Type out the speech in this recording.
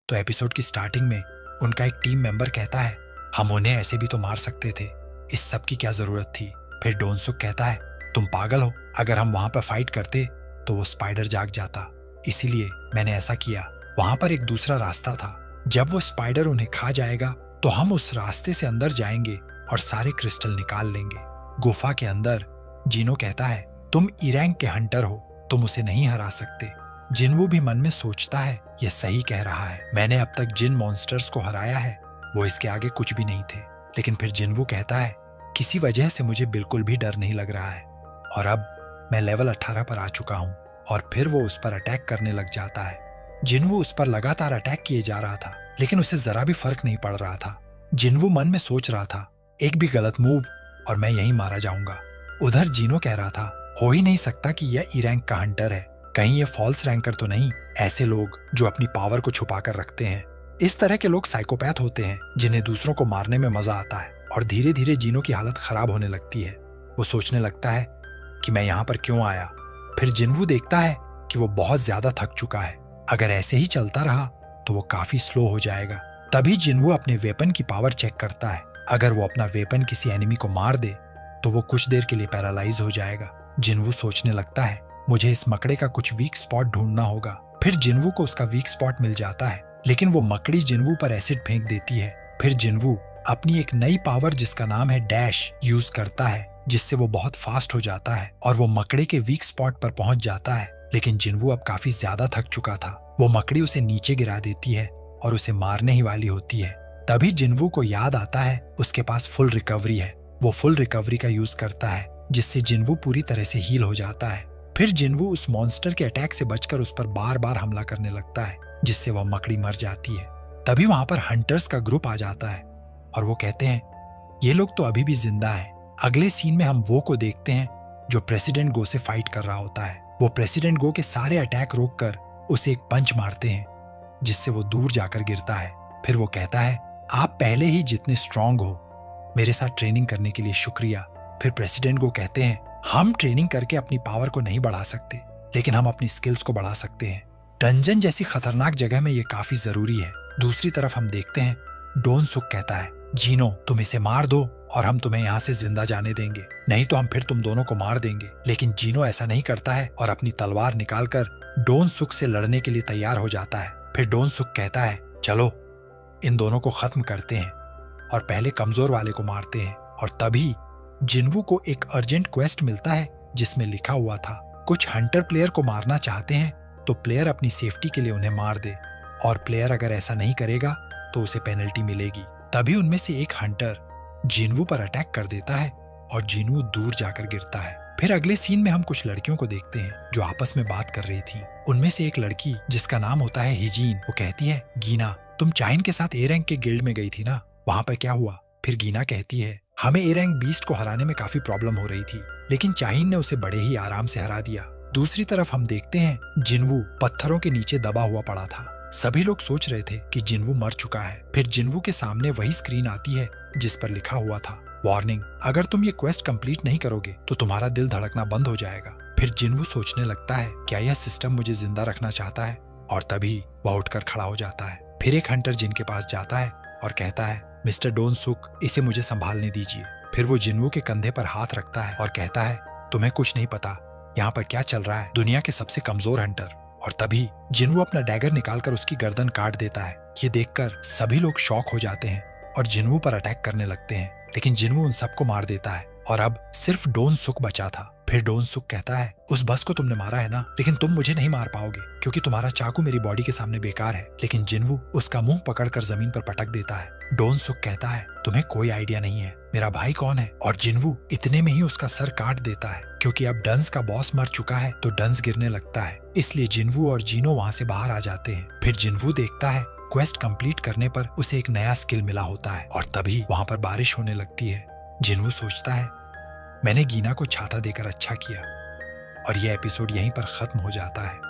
तो एपिसोड की स्टार्टिंग में उनका एक टीम मेंबर कहता है, हम उन्हें ऐसे भी तो मार सकते थे, इस सब की क्या जरूरत थी। फिर डोनसुक कहता है, तुम पागल हो, अगर हम वहां पर फाइट करते तो वो स्पाइडर जाग जाता, इसीलिए मैंने ऐसा किया। वहां पर एक दूसरा रास्ता था, जब वो स्पाइडर उन्हें खा जाएगा तो हम उस रास्ते से अंदर जाएंगे और सारे क्रिस्टल निकाल लेंगे। गुफा के अंदर जीनो कहता है, तुम ईरैंग के हंटर हो, तुम उसे नहीं हरा सकते। जिनवू भी मन में सोचता है, यह सही कह रहा है, मैंने अब तक जिन मॉन्स्टर्स को हराया है वो इसके आगे कुछ भी नहीं थे। लेकिन फिर जिनवू कहता है, किसी वजह से मुझे बिल्कुल भी डर नहीं लग रहा है और अब मैं लेवल 18 पर आ चुका हूँ। और फिर वो उस पर अटैक करने लग जाता है। जिनवू उस पर लगातार अटैक किए जा रहा था, लेकिन उसे जरा भी फर्क नहीं पड़ रहा था। जिनवू मन में सोच रहा था, एक भी गलत मूव और मैं यहीं मारा जाऊंगा। उधर जीनो कह रहा था, हो ही नहीं सकता कि यह ई रैंक का हंटर है, कहीं ये फॉल्स रैंकर तो नहीं। ऐसे लोग जो अपनी पावर को छुपा कर रखते हैं, इस तरह के लोग साइकोपैथ होते हैं जिन्हें दूसरों को मारने में मजा आता है। और धीरे धीरे जीनो की हालत खराब होने लगती है। वो सोचने लगता है कि मैं यहाँ पर क्यों आया। फिर जिनवू देखता है कि वो बहुत ज्यादा थक चुका है, अगर ऐसे ही चलता रहा तो वो काफी स्लो हो जाएगा। तभी जिनवू अपने वेपन की पावर चेक करता है, अगर वो अपना वेपन किसी एनिमी को मार दे तो वो कुछ देर के लिए पैरालाइज हो जाएगा। जिनवू सोचने लगता है, मुझे इस मकड़े का कुछ वीक स्पॉट ढूंढना होगा। फिर जिनवू को उसका वीक स्पॉट मिल जाता है, लेकिन वो मकड़ी जिनवू पर एसिड फेंक देती है। फिर जिनवू अपनी एक नई पावर जिसका नाम है डैश यूज करता है, जिससे वो बहुत फास्ट हो जाता है और वो मकड़े के वीक स्पॉट पर पहुंच जाता है। लेकिन जिनवू अब काफी ज्यादा थक चुका था। वो मकड़ी उसे नीचे गिरा देती है और उसे मारने ही वाली होती है। तभी जिनवू को याद आता है उसके पास फुल रिकवरी है। वो फुल रिकवरी का यूज करता है, जिससे जिनवू पूरी तरह से हील हो जाता है। फिर जिनवू उस मॉन्स्टर के अटैक से बचकर उस पर बार बार हमला करने लगता है, जिससे वह मकड़ी मर जाती है। तभी वहां पर हंटर्स का ग्रुप आ जाता है और वो कहते हैं, ये लोग तो अभी भी जिंदा हैं। अगले सीन में हम वो को देखते हैं जो प्रेसिडेंट गो से फाइट कर रहा होता है। वो प्रेसिडेंट गो के सारे अटैक रोककर उसे एक पंच मारते हैं, जिससे वो दूर जाकर गिरता है। फिर वो कहता है, आप पहले ही जितने स्ट्रांग हो, मेरे साथ ट्रेनिंग करने के लिए शुक्रिया। फिर प्रेसिडेंट गो कहते हैं, हम ट्रेनिंग करके अपनी पावर को नहीं बढ़ा सकते, लेकिन हम अपनी स्किल्स को बढ़ा सकते हैं। डंजन जैसी खतरनाक जगह में ये काफी जरूरी है। दूसरी तरफ हम देखते हैं डोनसुक कहता है, जीनो तुम इसे मार दो और हम तुम्हें यहाँ से जिंदा जाने देंगे, नहीं तो हम फिर तुम दोनों को मार देंगे। लेकिन जीनो ऐसा नहीं करता है और अपनी तलवार निकालकर डोनसुक से लड़ने के लिए तैयार हो जाता है। फिर डोनसुक कहता है, चलो इन दोनों को खत्म करते हैं और पहले कमजोर वाले को मारते हैं। और तभी जिनवू को एक अर्जेंट क्वेस्ट मिलता है, जिसमें लिखा हुआ था, कुछ हंटर प्लेयर को मारना चाहते हैं तो प्लेयर अपनी सेफ्टी के लिए उन्हें मार दे, और प्लेयर अगर ऐसा नहीं करेगा तो उसे पेनल्टी मिलेगी। तभी उनमें से एक हंटर जिनवू पर अटैक कर देता है और जिनवू दूर जाकर गिरता है। फिर अगले सीन में हम कुछ लड़कियों को देखते हैं जो आपस में बात कर रही थी। उनमें से एक लड़की जिसका नाम होता है हिजीन, वो कहती है, गीना तुम चाइन के साथ ए रैंक के गिल्ड में गई थी ना, वहां पर क्या हुआ। फिर गीना कहती है, हमें ए रैंक बीस्ट को हराने में काफी प्रॉब्लम हो रही थी, लेकिन चाहिन ने उसे बड़े ही आराम से हरा दिया। दूसरी तरफ हम देखते हैं जिनवू पत्थरों के नीचे दबा हुआ पड़ा था। सभी लोग सोच रहे थे कि जिनवू मर चुका है। फिर जिनवू के सामने वही स्क्रीन आती है जिस पर लिखा हुआ था, वार्निंग, अगर तुम ये क्वेस्ट कंप्लीट नहीं करोगे तो तुम्हारा दिल धड़कना बंद हो जाएगा। फिर जिनवू सोचने लगता है, क्या यह सिस्टम मुझे जिंदा रखना चाहता है। और तभी वह उठकर खड़ा हो जाता है। फिर एक हंटर जिन के पास जाता है और कहता है, मिस्टर डोनसुक इसे मुझे संभालने दीजिए। फिर वो जिनवू के कंधे पर हाथ रखता है और कहता है, तुम्हें कुछ नहीं पता यहाँ पर क्या चल रहा है, दुनिया के सबसे कमजोर हंटर। और तभी जिनवू अपना डैगर निकालकर उसकी गर्दन काट देता है। ये देखकर सभी लोग शॉक हो जाते हैं और जिनवू पर अटैक करने लगते हैं, लेकिन जिनवू उन सबको मार देता है और अब सिर्फ डोनसुक बचा था। फिर डोनसुक कहता है, उस बस को तुमने मारा है ना, लेकिन तुम मुझे नहीं मार पाओगे क्योंकि तुम्हारा चाकू मेरी बॉडी के सामने बेकार है। लेकिन जिनवू उसका मुंह पकड़कर जमीन पर पटक देता है। डोनसुक कहता है, तुम्हें कोई आइडिया नहीं है मेरा भाई कौन है। और जिनवू इतने में ही उसका सर काट देता है, क्योंकि अब डंस का बॉस मर चुका है तो डंस गिरने लगता है। इसलिए जिनवू और जीनो वहाँ से बाहर आ जाते हैं। फिर जिनवू देखता है क्वेस्ट कंप्लीट करने पर उसे एक नया स्किल मिला होता है और तभी वहाँ पर बारिश होने लगती है। जिनवू सोचता है, मैंने गीना को छाता देकर अच्छा किया। और यह एपिसोड यहीं पर खत्म हो जाता है।